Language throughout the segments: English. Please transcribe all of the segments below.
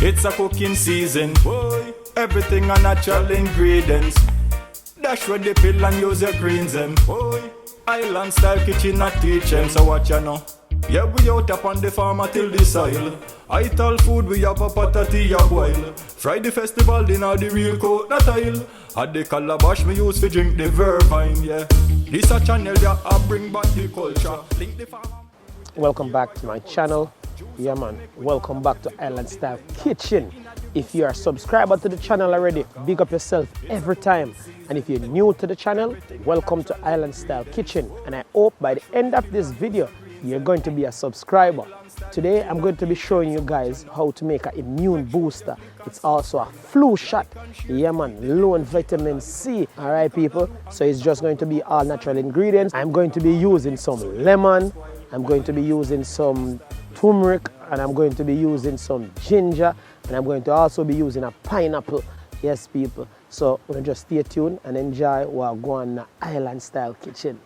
It's a cooking season, boy. Everything a natural ingredients. Dash with the pill and use your greens, boy. Island style kitchen a teach them, so watch ya know. Yeah, we out upon the farmer till the soil. I tell food we have a pot of tea a boil. Friday festival dinner the real coconut oil. At the calabash me use fi drink the vervine, yeah. This a channel that I bring back the culture. Link the farmer. Welcome back to my channel. Yeah man, welcome back to Island Style Kitchen. If you are a subscriber to the channel already, big up yourself every time. And if you're new to the channel, welcome to Island Style Kitchen. And I hope by the end of this video, you're going to be a subscriber. Today, I'm going to be showing you guys how to make an immune booster. It's also a flu shot. Yeah man, low in vitamin C. All right people, so it's just going to be all natural ingredients. I'm going to be using some lemon. I'm going to be using some turmeric, and I'm going to be using some ginger, and I'm going to also be using a pineapple. Yes people, so we'll just stay tuned and enjoy what go on in the Island Style Kitchen.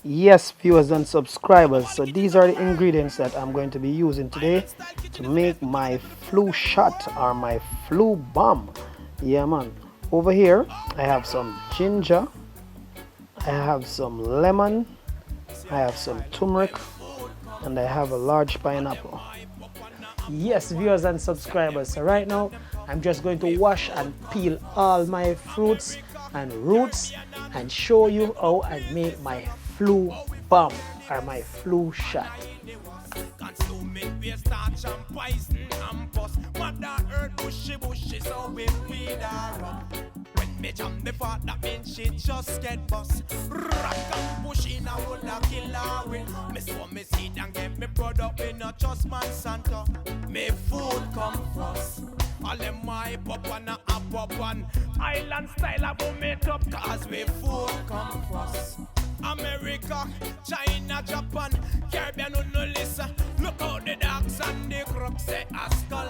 Yes viewers and subscribers, so these are the ingredients that I'm going to be using today to make my flu shot or my flu bomb. Yeah man, over here I have some ginger, I have some lemon, I have some turmeric, and I have a large pineapple. Yes viewers and subscribers, so right now I'm just going to wash and peel all my fruits and roots and show you how I make my flu bomb or my flu shot. Consuming we starch and poison and pus. Mother earth bushy so we feed her up. When me jam the part that means she just get bust. Rock and push in a would a kill her with. Me so me seed and get me product in a just Monsanto. Me food come first. All them my pop and a pop one. Island style I boom it up cause we food come first. America, China, Japan, Caribbean no listen. Look how the dogs and the crooks say ask them.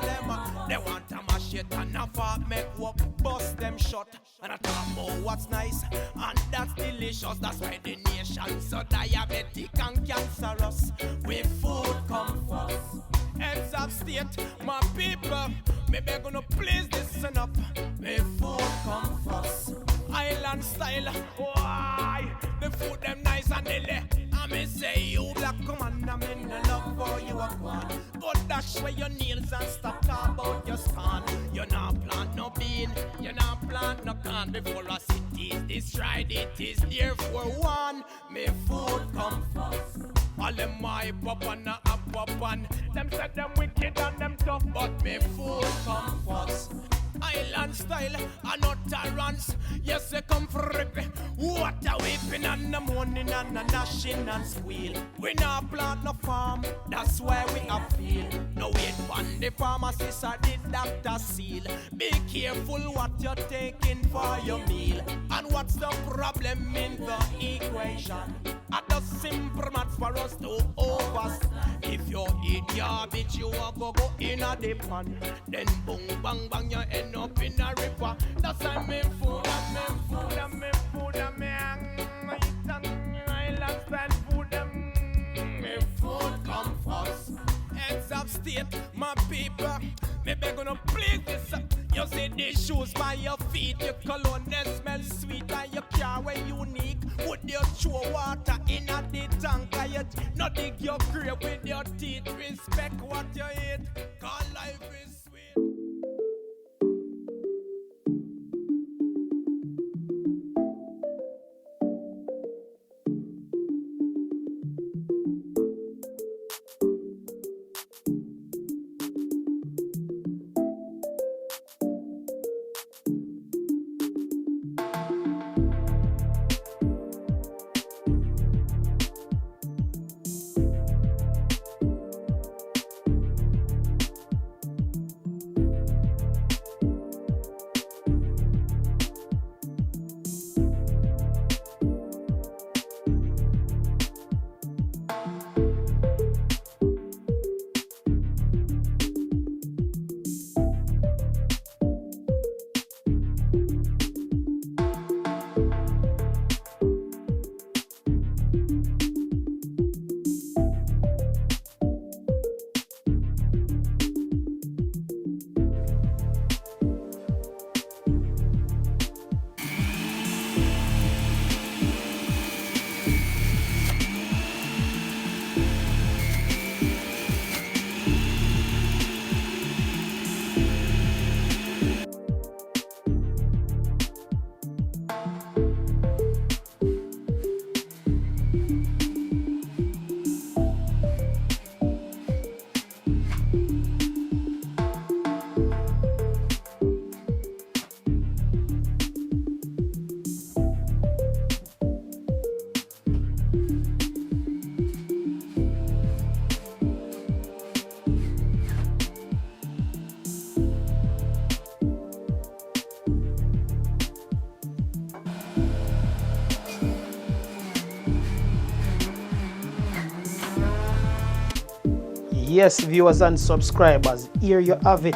They want to mash it and a fart make work, bust them shut. And I talk about what's nice and that's delicious. That's why the nation so diabetic and cancerous. We food come first. Heads of state, my people, me beg gonna please listen up. Me food come first. Island style, why? The food them nice and deli. I me say you black commander, me no love for you a one. But dash where your nails and stop talk about your scan. You not plant no bean, you not plant no corn. Before a city is destroyed, it is there for one. Me food come first. All them my pop and a pop and them said them wicked and them tough, but me food come first. Island style and not tyrants. Yes, they come for rip. What a whipping and the morning and a gnashing and squeal. We not plant no farm, that's why we are feel. No wait on the pharmacist or the doctor seal. Be careful what you're taking for your meal. And what's the problem in the equation? At the simple math for us to overstand. If you eat garbage, you are go in a dip pan. Then boom, bang, bang, you end up in a river. That's why me food, and me food, and me food, and me island style food, and me food come first. Heads of state, my people, me beg gonna please this up. You see the shoes by your feet, your cologne they smell sweet, and your car way unique. Would you throw water in a the tank? You not dig your grave with your teeth. Respect what you eat, cause life is sweet. Yes, viewers and subscribers, here you have it.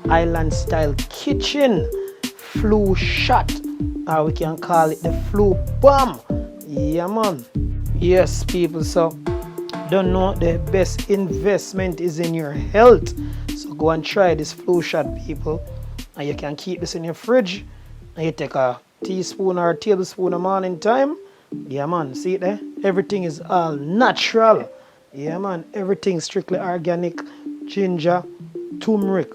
Island style kitchen flu shot, or we can call it the flu bomb. Yeah, man. Yes, people, so don't know the best investment is in your health. So go and try this flu shot, people. And you can keep this in your fridge. And you take a teaspoon or a tablespoon a morning time. Yeah, man. See it there? Everything is all natural. Yeah, man. Everything strictly organic. Ginger, turmeric,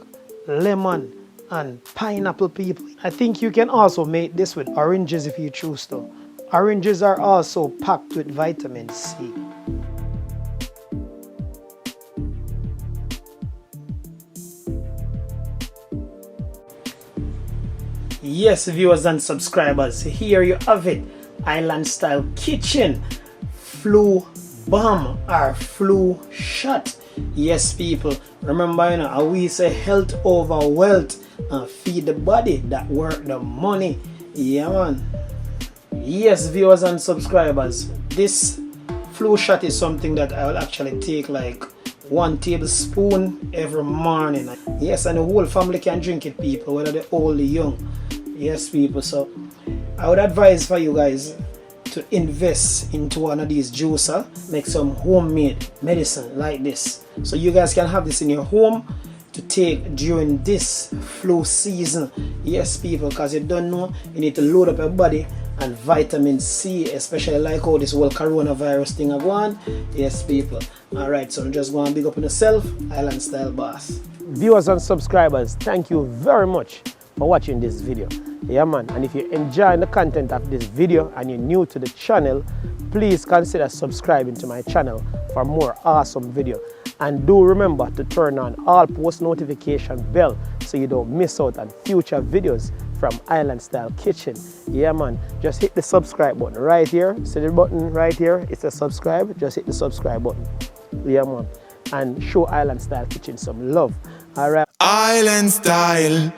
lemon, and pineapple, people. I think you can also make this with oranges if you choose to. Oranges are also packed with vitamin C. Yes, viewers and subscribers, here you have it. Island style kitchen flu bomb or flu shot. Yes, people, remember, you know, we say health over wealth and feed the body that work the money. Yeah, man. Yes, viewers and subscribers, this flu shot is something that I will actually take like 1 tablespoon every morning. Yes, and the whole family can drink it, people, whether they're old or young. Yes, people, so I would advise for you guys to invest into one of these juicer, make some homemade medicine like this, so you guys can have this in your home to take during this flu season. Yes, people, because you don't know, you need to load up your body and vitamin C, especially like how this whole coronavirus thing are going. Yes, people. Alright, so just go and big up on yourself, Island Style Boss. Viewers and subscribers, thank you very much for watching this video. Yeah, man, and if you're enjoying the content of this video and you're new to the channel, please consider subscribing to my channel for more awesome video. And do remember to turn on all post notification bell so you don't miss out on future videos from Island Style Kitchen. Yeah, man, just hit the subscribe button right here. See the button right here? It's a subscribe. Just hit the subscribe button. Yeah, man, and show Island Style Kitchen some love. All right. Island Style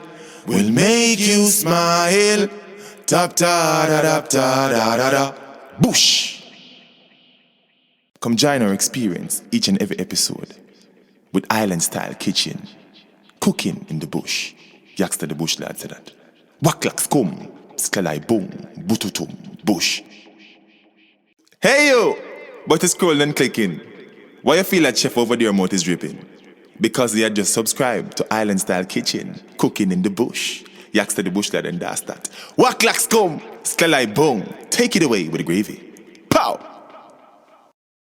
will make you smile. Tap ta da da da da da da. Bush. Come join our experience each and every episode with Island Style Kitchen, cooking in the bush. Yaksta the bush lad said that. Waklaks come, skalai boom, bututum, bush. Hey yo! But it's scrolling and clicking. Why you feel like chef over there mouth is dripping? Because they had just subscribed to Island Style Kitchen, cooking in the bush. Yaksta the bush lad and that's that. Waklaks come, skalai boom. Take it away with the gravy.